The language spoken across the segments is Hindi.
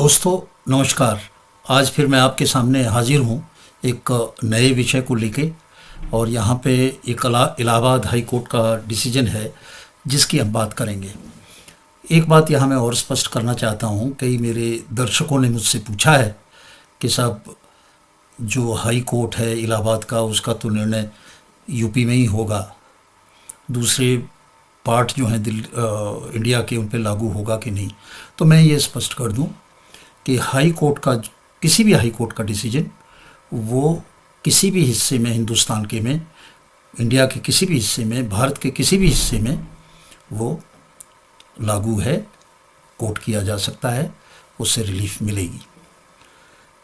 दोस्तों नमस्कार। आज फिर मैं आपके सामने हाजिर हूँ एक नए विषय को लेके। और यहाँ पे एक इलाहाबाद हाई कोर्ट का डिसीजन है जिसकी हम बात करेंगे। एक बात यहाँ मैं और स्पष्ट करना चाहता हूँ, कई मेरे दर्शकों ने मुझसे पूछा है कि साहब जो हाई कोर्ट है इलाहाबाद का उसका तो निर्णय यूपी में ही होगा, दूसरे पार्ट जो हैं इंडिया के उन पे लागू होगा कि नहीं। तो मैं ये स्पष्ट कर दूं कि हाई कोर्ट का किसी भी हाई कोर्ट का डिसीजन वो किसी भी हिस्से में हिंदुस्तान के में, इंडिया के किसी भी हिस्से में, भारत के किसी भी हिस्से में वो लागू है, कोर्ट किया जा सकता है, उससे रिलीफ मिलेगी।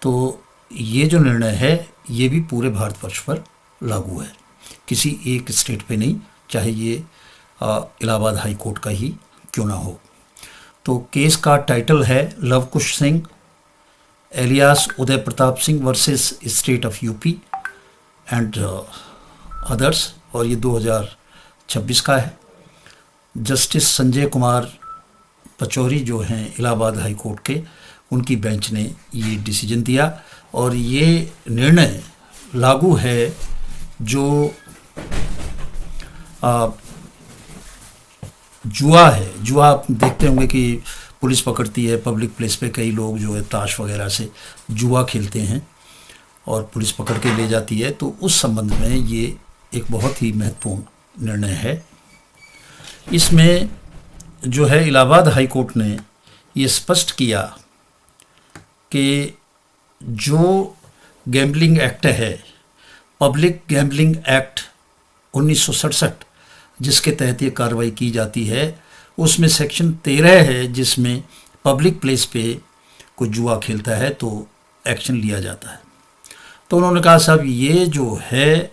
तो ये जो निर्णय है ये भी पूरे भारतवर्ष पर लागू है, किसी एक स्टेट पे नहीं, चाहे ये इलाहाबाद हाई कोर्ट का ही क्यों ना हो। तो केस का टाइटल है Luv Kush Singh alias Uday Pratap Singh versus state of UP and others, और ये 2026 का है। जस्टिस संजय कुमार पचौरी जो हैं इलाहाबाद हाई कोर्ट के, उनकी बेंच ने ये डिसीजन दिया और ये निर्णय लागू है जो जुआ है। जुआ आप देखते होंगे कि पुलिस पकड़ती है पब्लिक प्लेस पे, कई लोग जो है ताश वगैरह से जुआ खेलते हैं और पुलिस पकड़ के ले जाती है। तो उस संबंध में ये एक बहुत ही महत्वपूर्ण निर्णय है। इसमें जो है इलाहाबाद हाई कोर्ट ने ये स्पष्ट किया कि जो गैम्बलिंग एक्ट है, पब्लिक गैम्बलिंग एक्ट 1967, जिसके तहत ये कार्रवाई की जाती है, उसमें सेक्शन 13 है जिसमें पब्लिक प्लेस पे कोई जुआ खेलता है तो एक्शन लिया जाता है। तो उन्होंने कहा साहब ये जो है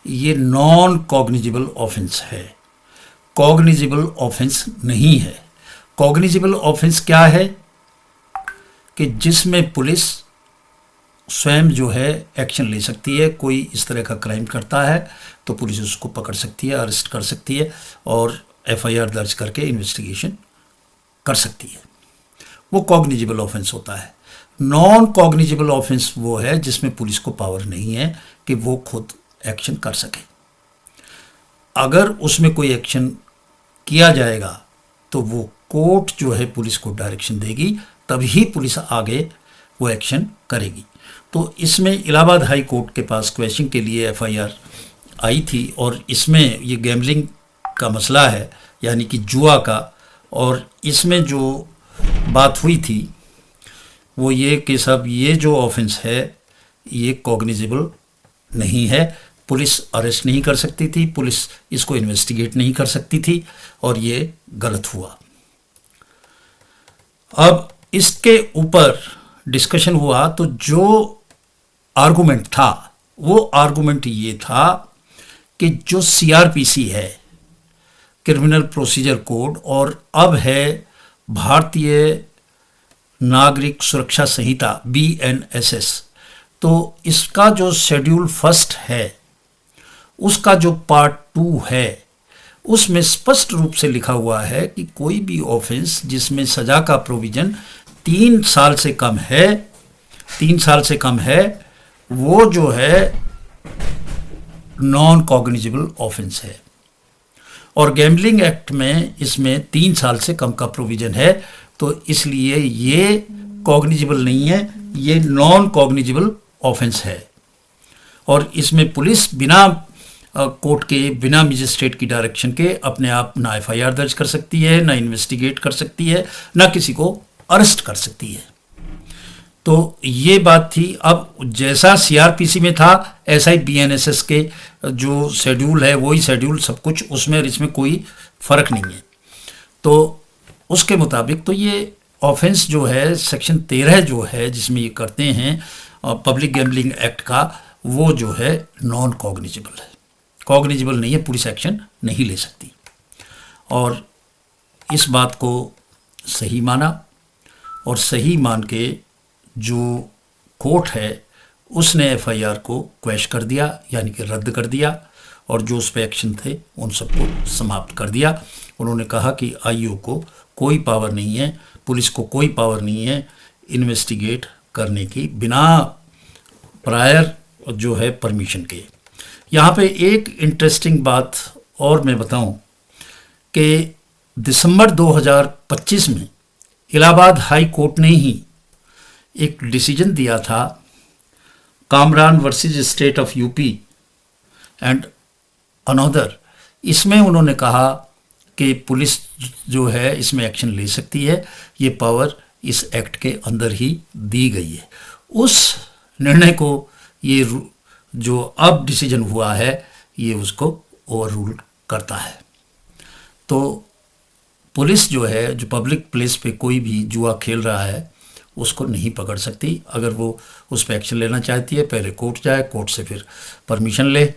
ये नॉन कॉग्निजिबल ऑफेंस है, कॉग्निजिबल ऑफेंस नहीं है। कॉग्निजिबल ऑफेंस क्या है कि जिसमें पुलिस स्वयं जो है एक्शन ले सकती है। कोई इस तरह का क्राइम करता है तो पुलिस उसको पकड़ सकती है, अरेस्ट कर सकती है और एफआईआर दर्ज करके इन्वेस्टिगेशन कर सकती है। वो कॉग्निजिबल ऑफेंस होता है। नॉन कॉग्निजिबल ऑफेंस वो है जिसमें पुलिस को पावर नहीं है कि वो खुद एक्शन कर सके। अगर उसमें कोई एक्शन किया जाएगा तो वो कोर्ट जो है पुलिस को डायरेक्शन देगी, तभी पुलिस आगे वो एक्शन करेगी। तो इसमें इलाहाबाद हाई कोर्ट के पास क्वेश्चन के लिए एफआईआर आई थी और इसमें ये गैम्बलिंग का मसला है, यानी कि जुआ का। और इसमें जो बात हुई थी वो ये कि साहब ये जो ऑफेंस है ये कॉग्निजिबल नहीं है, पुलिस अरेस्ट नहीं कर सकती थी, पुलिस इसको इन्वेस्टिगेट नहीं कर सकती थी और ये गलत हुआ। अब इसके ऊपर डिस्कशन हुआ तो जो आर्गुमेंट था वो आर्गुमेंट ये था कि जो सीआरपीसी है, क्रिमिनल प्रोसीजर कोड, और अब है भारतीय नागरिक सुरक्षा संहिता BNSS, तो इसका जो शेड्यूल फर्स्ट है उसका जो पार्ट 2 है उसमें स्पष्ट रूप से लिखा हुआ है कि कोई भी ऑफेंस जिसमें सजा का प्रोविजन 3 साल से कम है, 3 साल से कम है, वो जो है नॉन कॉग्निजिबल ऑफेंस है। और गैम्बलिंग एक्ट में इसमें 3 साल से कम का प्रोविजन है, तो इसलिए ये कॉग्निजिबल नहीं है, ये नॉन कॉग्निजिबल ऑफेंस है। और इसमें पुलिस बिना कोर्ट के, बिना मजिस्ट्रेट की डायरेक्शन के अपने आप ना एफआईआर दर्ज कर सकती है, ना इन्वेस्टिगेट कर सकती है, ना किसी को अरेस्ट कर सकती है। तो ये बात थी। अब जैसा सीआरपीसी में था ऐसा ही BNSS के जो शेड्यूल है वही शेड्यूल सब कुछ उसमें, और इसमें कोई फ़र्क नहीं है। तो उसके मुताबिक तो ये ऑफेंस जो है सेक्शन 13 जो है जिसमें ये करते हैं पब्लिक गैम्बलिंग एक्ट का, वो जो है नॉन कॉग्निजिबल है, कॉग्निजिबल नहीं है, पुलिस एक्शन नहीं ले सकती। और इस बात को सही माना और सही मान के जो कोर्ट है उसने एफआईआर को क्वैश कर दिया, यानी कि रद्द कर दिया, और जो उस पर एक्शन थे उन सबको समाप्त कर दिया। उन्होंने कहा कि आईओ को कोई पावर नहीं है, पुलिस को कोई पावर नहीं है इन्वेस्टिगेट करने की बिना प्रायर जो है परमिशन के। यहाँ पे एक इंटरेस्टिंग बात और मैं बताऊं कि दिसंबर 2025 में इलाहाबाद हाई कोर्ट ने ही एक डिसीजन दिया था, Kamran versus state of UP and another. इसमें उन्होंने कहा कि पुलिस जो है इसमें एक्शन ले सकती है, ये पावर इस एक्ट के अंदर ही दी गई है। उस निर्णय को ये जो अब डिसीजन हुआ है ये उसको ओवर रूल करता है। तो पुलिस जो है, जो पब्लिक प्लेस पे कोई भी जुआ खेल रहा है उसको नहीं पकड़ सकती। अगर वो उस पर एक्शन लेना चाहती है पहले कोर्ट जाए, कोर्ट से फिर परमिशन ले,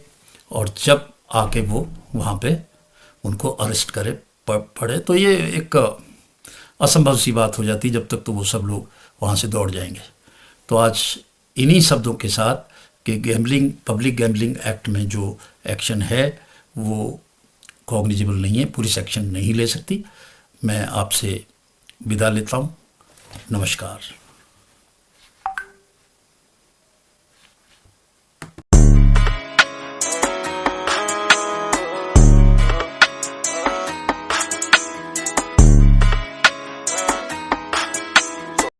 और जब आके वो वहाँ पे उनको अरेस्ट करे पड़े तो ये एक असंभव सी बात हो जाती, जब तक तो वो सब लोग वहाँ से दौड़ जाएंगे। तो आज इन्हीं शब्दों के साथ कि गैम्बलिंग, पब्लिक गैम्बलिंग एक्ट में जो एक्शन है वो कॉग्निजेबल नहीं है, पुलिस एक्शन नहीं ले सकती। मैं आपसे विदा लेता हूँ। नमस्कार।